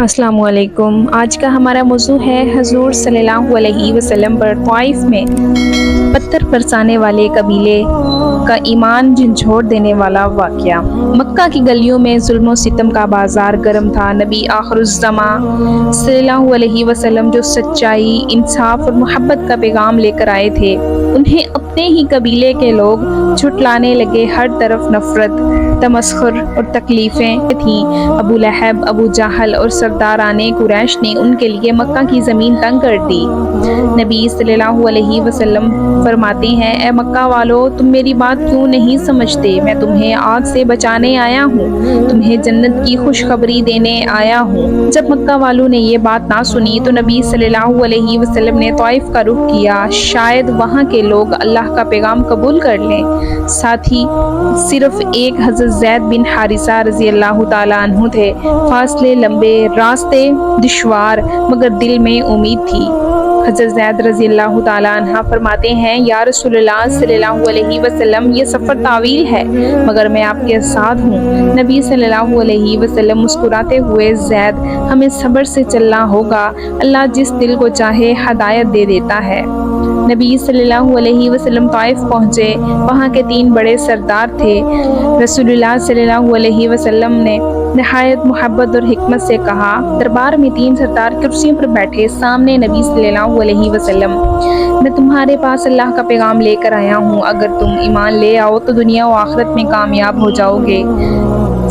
السلام علیکم۔ آج کا ہمارا موضوع ہے حضور صلی اللہ علیہ وسلم پر طائف میں پتھر برسانے والے قبیلے کا ایمان جھنجھوڑ دینے والا واقعہ۔ مکہ کی گلیوں میں ظلم و ستم کا بازار گرم تھا۔ نبی آخر الزماں صلی اللہ علیہ وسلم جو سچائی، انصاف اور محبت کا پیغام لے کر آئے تھے، انہیں اپنے ہی قبیلے کے لوگ جھٹلانے لگے۔ ہر طرف نفرت، تمسخر اور تکلیفیں تھیں۔ ابو لہب، ابو جہل اور سرداران قریش نے ان کے لیے مکہ کی زمین تنگ کر دی۔ نبی صلی اللہ علیہ وسلم فرماتے ہیں، اے مکہ والو، تم میری بات کیوں نہیں سمجھتے؟ میں تمہیں آگ سے بچانے آیا ہوں، تمہیں جنت کی خوشخبری دینے آیا ہوں۔ جب مکہ والوں نے یہ بات نہ سنی تو نبی صلی اللہ علیہ وسلم نے طائف کا رخ کیا، شاید وہاں کے لوگ اللہ کا پیغام قبول کر لیں۔ ساتھ ہی صرف ایک حضرت زید بن حارثہ رضی اللہ تعالیٰ عنہ تھے۔ فاصلے لمبے، راستے دشوار، مگر دل میں امید تھی۔ حضرت زید رضی اللہ تعالیٰ عنہ فرماتے ہیں، یا رسول اللہ صلی اللہ علیہ وسلم، یہ سفر طویل ہے مگر میں آپ کے ساتھ ہوں۔ نبی صلی اللہ علیہ وسلم مسکراتے ہوئے، زید، ہمیں صبر سے چلنا ہوگا، اللہ جس دل کو چاہے ہدایت دے دیتا ہے۔ نبی صلی اللہ علیہ وسلم طائف پہنچے۔ وہاں کے 3 بڑے سردار تھے۔ رسول اللہ صلی اللہ علیہ وسلم نے نہایت محبت اور حکمت سے کہا، دربار میں 3 سردار کرسیوں پر بیٹھے، سامنے نبی صلی اللہ علیہ وسلم، میں تمہارے پاس اللہ کا پیغام لے کر آیا ہوں، اگر تم ایمان لے آؤ تو دنیا و آخرت میں کامیاب ہو جاؤ گے۔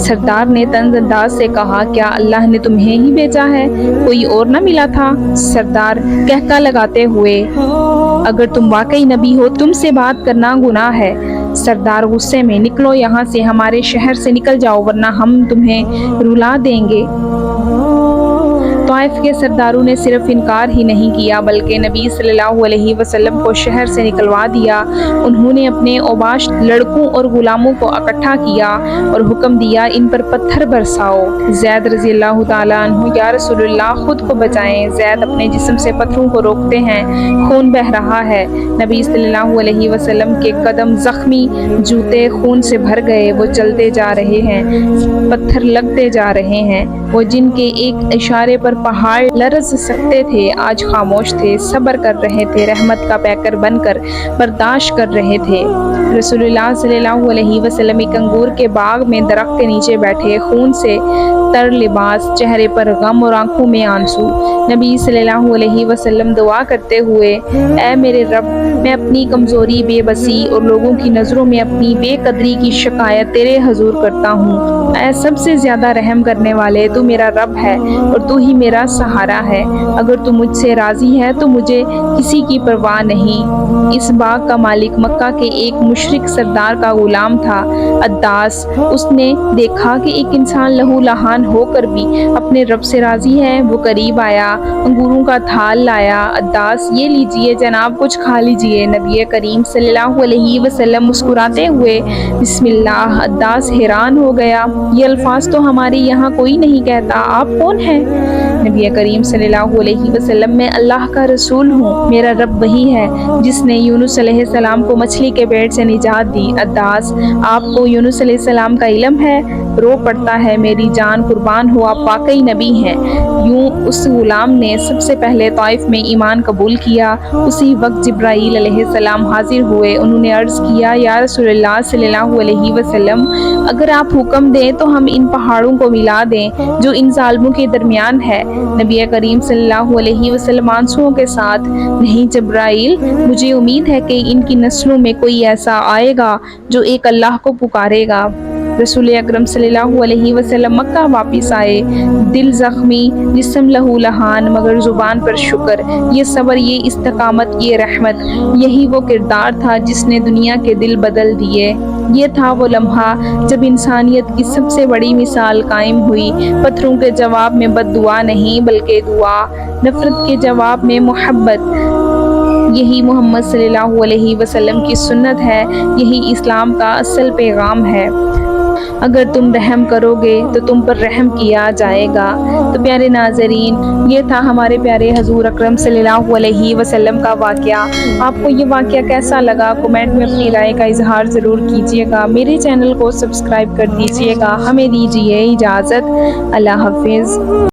سردار نے طنز انداز سے کہا، کیا اللہ نے تمہیں ہی بھیجا ہے؟ کوئی اور نہ ملا تھا؟ سردار کہکا لگاتے ہوئے، اگر تم واقعی نبی ہو، تم سے بات کرنا گناہ ہے۔ سردار غصے میں، نکلو یہاں سے، ہمارے شہر سے نکل جاؤ ورنہ ہم تمہیں رلا دیں گے۔ طائف کے سرداروں نے صرف انکار ہی نہیں کیا بلکہ نبی صلی اللہ علیہ وسلم کو شہر سے نکلوا دیا۔ انہوں نے اپنے اوباش لڑکوں اور غلاموں کو اکٹھا کیا اور حکم دیا، ان پر پتھر برساؤ۔ زید رضی اللہ تعالیٰ عنہ، یا رسول اللہ، خود کو بچائیں۔ زید اپنے جسم سے پتھروں کو روکتے ہیں، خون بہہ رہا ہے۔ نبی صلی اللہ علیہ وسلم کے قدم زخمی، جوتے خون سے بھر گئے، وہ چلتے جا رہے ہیں، پتھر لگتے جا رہے ہیں۔ وہ جن کے ایک اشارے پر پہاڑ لرز سکتے تھے آج خاموش تھے، صبر کر رہے تھے، رحمت کا پیکر بن کر برداشت کر رہے تھے۔ رسول اللہ صلی اللہ علیہ وسلم ایک انگور کے باغ میں درخت کے نیچے بیٹھے، خون سے تر لباس، چہرے پر غم اور آنکھوں میں آنسو۔ نبی صلی اللہ علیہ وسلم دعا کرتے ہوئے، اے میرے رب، میں اپنی کمزوری، بے بسی اور لوگوں کی نظروں میں اپنی بے قدری کی شکایت تیرے حضور کرتا ہوں۔ اے سب سے زیادہ رحم کرنے والے، تو میرا رب ہے اور تو ہی میرا سہارا ہے۔ اگر تو مجھ سے راضی ہے تو مجھے کسی کی پرواہ نہیں۔ اس باغ کا مالک مکہ کے ایک مشرک سردار کا غلام تھا، عداس۔ اس نے دیکھا کہ ایک انسان لہو لہان ہو کر بھی اپنے رب سے راضی ہے۔ وہ قریب آیا، انگوروں کا تھال لایا۔ عداس، یہ لیجئے جناب، کچھ کھا لیجئے۔ نبی کریم صلی اللہ علیہ وسلم مسکراتے ہوئے، بسم اللہ۔ عداس حیران ہو گیا، یہ الفاظ تو ہمارے یہاں کوئی نہیں کہتا، آپ کون ہیں؟ نبی کریم صلی اللہ علیہ وسلم، میں اللہ کا رسول ہوں، میرا رب وہی ہے جس نے یونس علیہ السلام کو مچھلی کے پیٹ سے نجات دی۔ عداس، آپ کو یونس علیہ السلام کا علم ہے؟ رو پڑتا ہے، میری جان قربان ہو، آپ واقعی نبی ہیں۔ یوں اس غلام نے سب سے پہلے طائف میں ایمان قبول کیا۔ اسی وقت جبرائیل علیہ السلام حاضر ہوئے۔ انہوں نے عرض کیا، یا رسول اللہ صلی اللہ علیہ وسلم، اگر آپ حکم دیں تو ہم ان پہاڑوں کو ملا دیں جو ان ظالموں کے درمیان ہے۔ نبی کریم صلی اللہ علیہ وسلم آنسوؤں کے ساتھ، نہیں جبرائیل، مجھے امید ہے کہ ان کی نسلوں میں کوئی ایسا آئے گا جو ایک اللہ کو پکارے گا۔ رسول اکرم صلی اللہ علیہ وسلم مکہ واپس آئے، دل زخمی، جسم لہو لہان، مگر زبان پر شکر۔ یہ صبر، یہ استقامت، یہ رحمت، یہی وہ کردار تھا جس نے دنیا کے دل بدل دیے۔ یہ تھا وہ لمحہ جب انسانیت کی سب سے بڑی مثال قائم ہوئی۔ پتھروں کے جواب میں بد دعا نہیں بلکہ دعا، نفرت کے جواب میں محبت۔ یہی محمد صلی اللہ علیہ وسلم کی سنت ہے، یہی اسلام کا اصل پیغام ہے۔ اگر تم رحم کرو گے تو تم پر رحم کیا جائے گا۔ تو پیارے ناظرین، یہ تھا ہمارے پیارے حضور اکرم صلی اللہ علیہ وسلم کا واقعہ۔ آپ کو یہ واقعہ کیسا لگا؟ کمنٹ میں اپنی رائے کا اظہار ضرور کیجیے گا۔ میرے چینل کو سبسکرائب کر دیجیے گا۔ ہمیں دیجیے اجازت، اللہ حافظ۔